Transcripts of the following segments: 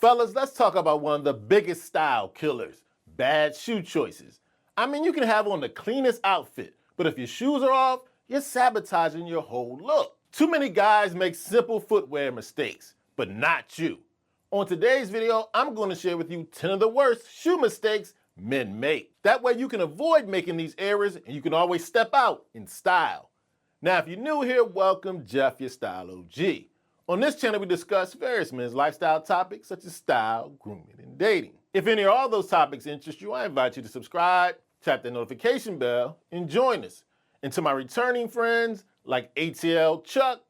Fellas, let's talk about one of the biggest style killers, bad shoe choices. I mean, you can have on the cleanest outfit, but if your shoes are off, you're sabotaging your whole look. Too many guys make simple footwear mistakes, but not you. On today's video, I'm going to share with you 10 of the worst shoe mistakes men make. That way you can avoid making these errors and you can always step out in style. Now, if you're new here, welcome, Jeff, your Style OG. On this channel, we discuss various men's lifestyle topics such as style, grooming, and dating. If any or all those topics interest you, I invite you to subscribe, tap the notification bell, and join us. And to my returning friends like ATL Chuck,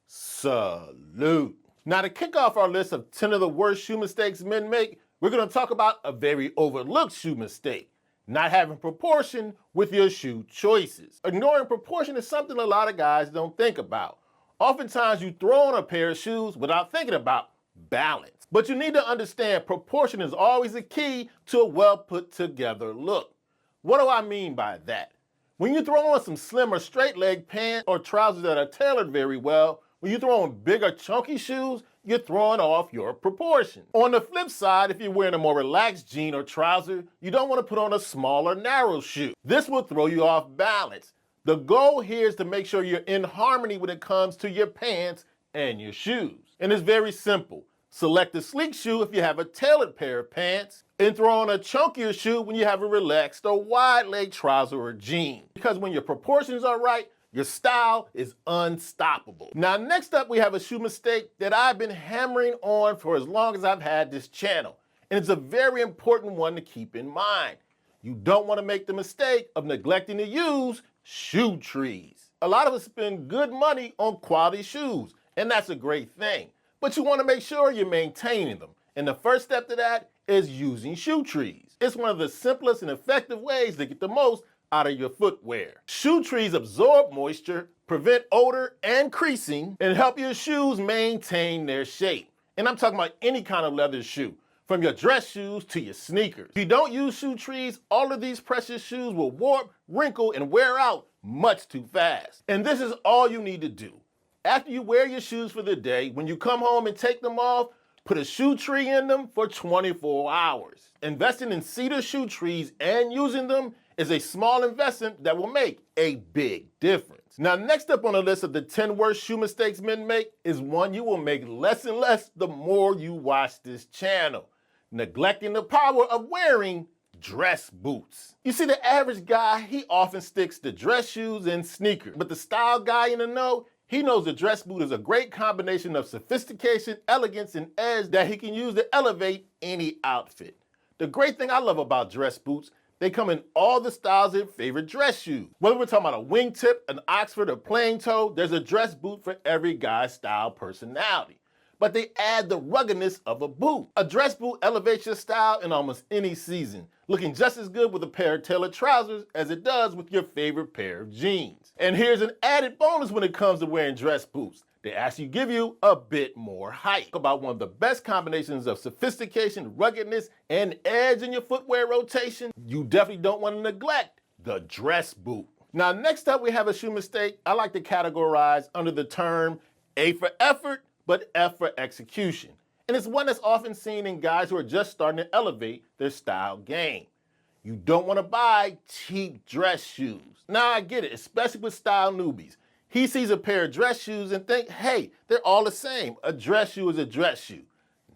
salute. Now, to kick off our list of 10 of the worst shoe mistakes men make, we're going to talk about a very overlooked shoe mistake: not having proportion with your shoe choices. Ignoring proportion is something a lot of guys don't think about. Oftentimes you throw on a pair of shoes without thinking about balance. But you need to understand proportion is always the key to a well put together look. What do I mean by that? When you throw on some slim or straight leg pants or trousers that are tailored very well, when you throw on bigger chunky shoes, you're throwing off your proportion. On the flip side, if you're wearing a more relaxed jean or trouser, you don't want to put on a smaller, narrow shoe. This will throw you off balance. The goal here is to make sure you're in harmony when it comes to your pants and your shoes. And it's very simple. Select a sleek shoe if you have a tailored pair of pants, and throw on a chunkier shoe when you have a relaxed or wide leg trouser or jean. Because when your proportions are right, your style is unstoppable. Now, next up, we have a shoe mistake that I've been hammering on for as long as I've had this channel. And it's a very important one to keep in mind. You don't want to make the mistake of neglecting to use shoe trees. A lot of us spend good money on quality shoes, and that's a great thing. But you want to make sure you're maintaining them. And the first step to that is using shoe trees. It's one of the simplest and effective ways to get the most out of your footwear. Shoe trees absorb moisture, prevent odor and creasing, and help your shoes maintain their shape. And I'm talking about any kind of leather shoe, from your dress shoes to your sneakers. If you don't use shoe trees, all of these precious shoes will warp, wrinkle, and wear out much too fast. And this is all you need to do. After you wear your shoes for the day, when you come home and take them off, put a shoe tree in them for 24 hours. Investing in cedar shoe trees and using them is a small investment that will make a big difference. Now, next up on the list of the 10 worst shoe mistakes men make is one you will make less and less the more you watch this channel: neglecting the power of wearing dress boots. You see, the average guy, he often sticks to dress shoes and sneakers. But the style guy in the know, he knows the dress boot is a great combination of sophistication, elegance, and edge that he can use to elevate any outfit. The great thing I love about dress boots, they come in all the styles of your favorite dress shoes. Whether we're talking about a wingtip, an Oxford, or plain toe, there's a dress boot for every guy's style personality. But they add the ruggedness of a boot. A dress boot elevates your style in almost any season, looking just as good with a pair of tailored trousers as it does with your favorite pair of jeans. And here's an added bonus when it comes to wearing dress boots: they actually give you a bit more height. About one of the best combinations of sophistication, ruggedness, and edge in your footwear rotation, you definitely don't want to neglect the dress boot. Now, next up, we have a shoe mistake I like to categorize under the term A for effort, but F for execution. And it's one that's often seen in guys who are just starting to elevate their style game. You don't want to buy cheap dress shoes. Now, I get it, especially with style newbies. He sees a pair of dress shoes and thinks, hey, they're all the same. A dress shoe is a dress shoe.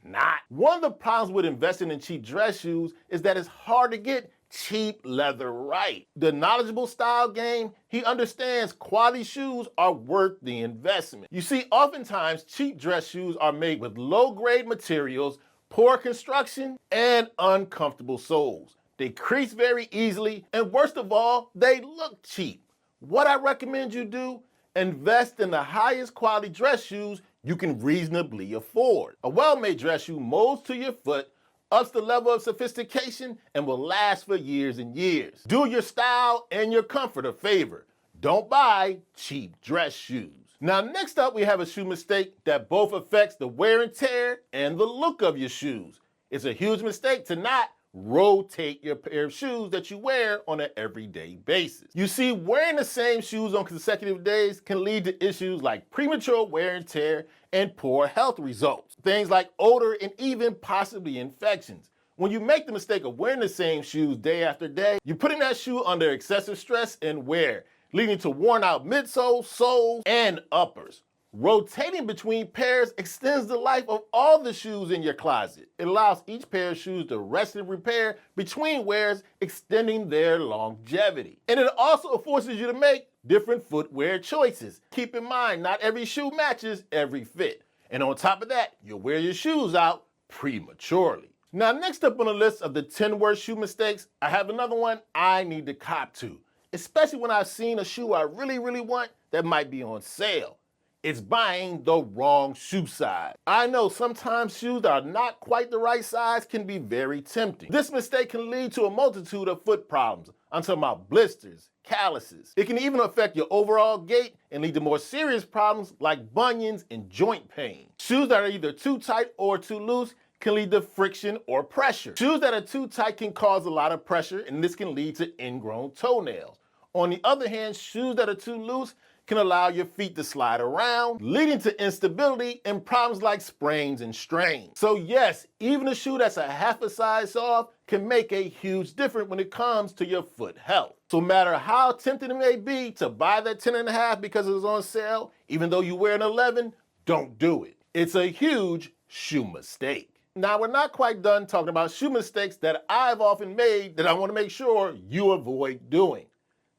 Not. One of the problems with investing in cheap dress shoes is that it's hard to get cheap leather right. The knowledgeable style game, he understands quality shoes are worth the investment. You see, oftentimes cheap dress shoes are made with low-grade materials, poor construction, and uncomfortable soles. They crease very easily, and worst of all, they look cheap. What I recommend you do: invest in the highest quality dress shoes you can reasonably afford. A well-made dress shoe molds to your foot, ups the level of sophistication, and will last for years and years. Do your style and your comfort a favor. Don't buy cheap dress shoes. Now, next up, we have a shoe mistake that both affects the wear and tear and the look of your shoes. It's a huge mistake to not rotate your pair of shoes that you wear on an everyday basis. You see, wearing the same shoes on consecutive days can lead to issues like premature wear and tear and poor health results. Things like odor and even possibly infections. When you make the mistake of wearing the same shoes day after day, you're putting that shoe under excessive stress and wear, leading to worn out midsoles, soles, and uppers. Rotating between pairs extends the life of all the shoes in your closet. It allows each pair of shoes to rest and repair between wears, extending their longevity. And it also forces you to make different footwear choices. Keep in mind, not every shoe matches every fit. And on top of that, you'll wear your shoes out prematurely. Now, next up on the list of the 10 worst shoe mistakes, I have another one I need to cop to, especially when I've seen a shoe I really want that might be on sale. It's buying the wrong shoe size. I know sometimes shoes that are not quite the right size can be very tempting. This mistake can lead to a multitude of foot problems. I'm talking about blisters, calluses. It can even affect your overall gait and lead to more serious problems like bunions and joint pain. Shoes that are either too tight or too loose can lead to friction or pressure. Shoes that are too tight can cause a lot of pressure, and this can lead to ingrown toenails. On the other hand, shoes that are too loose can allow your feet to slide around, leading to instability and problems like sprains and strains. So yes, even a shoe that's a half a size off can make a huge difference when it comes to your foot health. So no matter how tempting it may be to buy that 10.5 because it was on sale, even though you wear an 11, don't do it. It's a huge shoe mistake. Now, we're not quite done talking about shoe mistakes that I've often made that I want to make sure you avoid doing.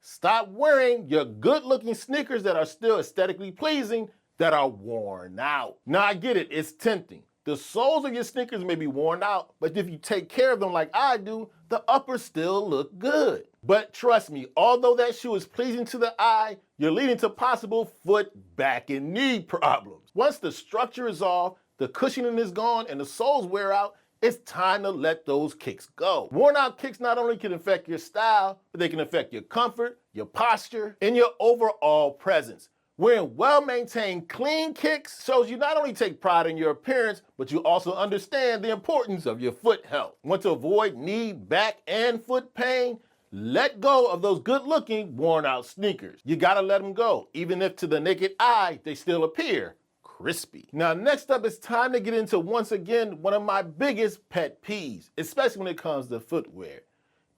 Stop wearing your good-looking sneakers that are still aesthetically pleasing that are worn out. Now, I get it, it's tempting. The soles of your sneakers may be worn out, but if you take care of them like I do, the uppers still look good. But trust me, although that shoe is pleasing to the eye, you're leading to possible foot, back, and knee problems. Once the structure is off, the cushioning is gone, and the soles wear out, it's time to let those kicks go. Worn out kicks not only can affect your style, but they can affect your comfort, your posture, and your overall presence. Wearing well-maintained, clean kicks shows you not only take pride in your appearance, but you also understand the importance of your foot health. Want to avoid knee, back, and foot pain? Let go of those good-looking, worn-out sneakers. You gotta let them go, even if to the naked eye, they still appear crispy. Now, next up, it's time to get into, once again, one of my biggest pet peeves, especially when it comes to footwear.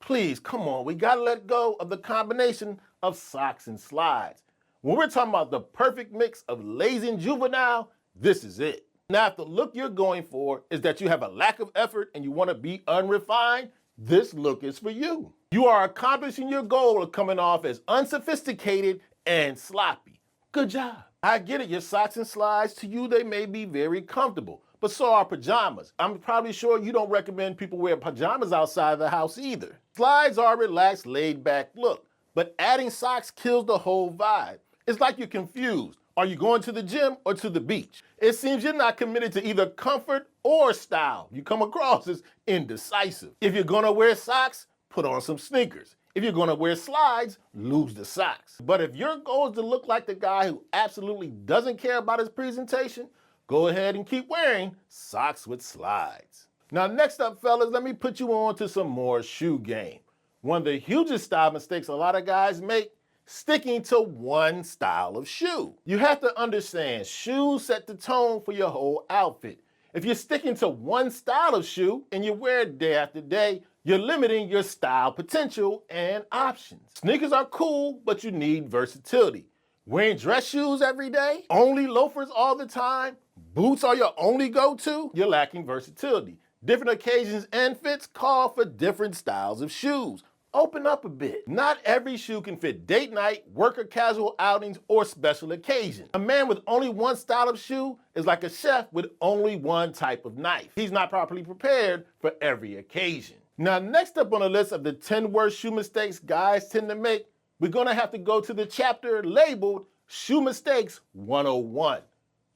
Please, come on, we gotta let go of the combination of socks and slides. When we're talking about the perfect mix of lazy and juvenile, this is it. Now, if the look you're going for is that you have a lack of effort and you wanna be unrefined, this look is for you. You are accomplishing your goal of coming off as unsophisticated and sloppy. Good job. I get it, your socks and slides, to you they may be very comfortable, but so are pajamas. I'm probably sure you don't recommend people wear pajamas outside the house either. Slides are a relaxed, laid-back look, but adding socks kills the whole vibe. It's like you're confused. Are you going to the gym or to the beach? It seems you're not committed to either comfort or style. You come across as indecisive. If you're gonna wear socks, put on some sneakers. If you're gonna wear slides, lose the socks. But if your goal is to look like the guy who absolutely doesn't care about his presentation, go ahead and keep wearing socks with slides. Now, next up, fellas, let me put you on to some more shoe game. One of the hugest style mistakes a lot of guys make, sticking to one style of shoe. You have to understand, shoes set the tone for your whole outfit. If you're sticking to one style of shoe and you wear it day after day, you're limiting your style potential and options. Sneakers are cool, but you need versatility. Wearing dress shoes every day, only loafers all the time, boots are your only go-to, you're lacking versatility. Different occasions and fits call for different styles of shoes. Open up a bit. Not every shoe can fit date night, work or casual outings, or special occasions. A man with only one style of shoe is like a chef with only one type of knife. He's not properly prepared for every occasion. Now, next up on the list of the 10 worst shoe mistakes guys tend to make, we're gonna have to go to the chapter labeled Shoe Mistakes 101.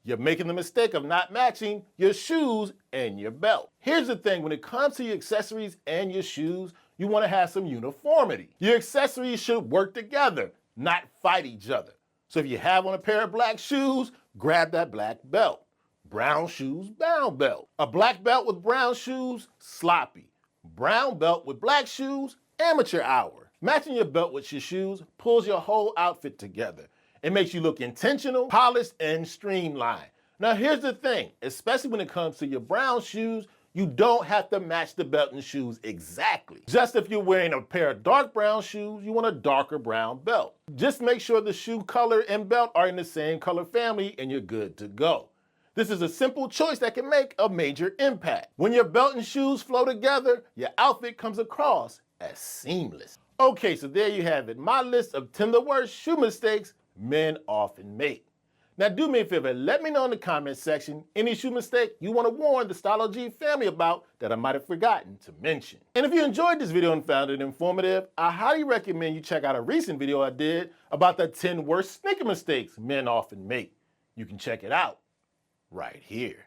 You're making the mistake of not matching your shoes and your belt. Here's the thing, when it comes to your accessories and your shoes, you wanna have some uniformity. Your accessories should work together, not fight each other. So if you have on a pair of black shoes, grab that black belt. Brown shoes, brown belt. A black belt with brown shoes, sloppy. Brown belt with black shoes, amateur hour. Matching your belt with your shoes pulls your whole outfit together. It makes you look intentional, polished, and streamlined. Now here's the thing, especially when it comes to your brown shoes, you don't have to match the belt and shoes exactly. Just if you're wearing a pair of dark brown shoes, you want a darker brown belt. Just make sure the shoe color and belt are in the same color family and you're good to go. This is a simple choice that can make a major impact. When your belt and shoes flow together, your outfit comes across as seamless. Okay, so there you have it, my list of 10 of the worst shoe mistakes men often make. Now do me a favor, let me know in the comment section any shoe mistake you want to warn the Style O.G family about that I might have forgotten to mention. And if you enjoyed this video and found it informative, I highly recommend you check out a recent video I did about the 10 worst sneaker mistakes men often make. You can check it out right here.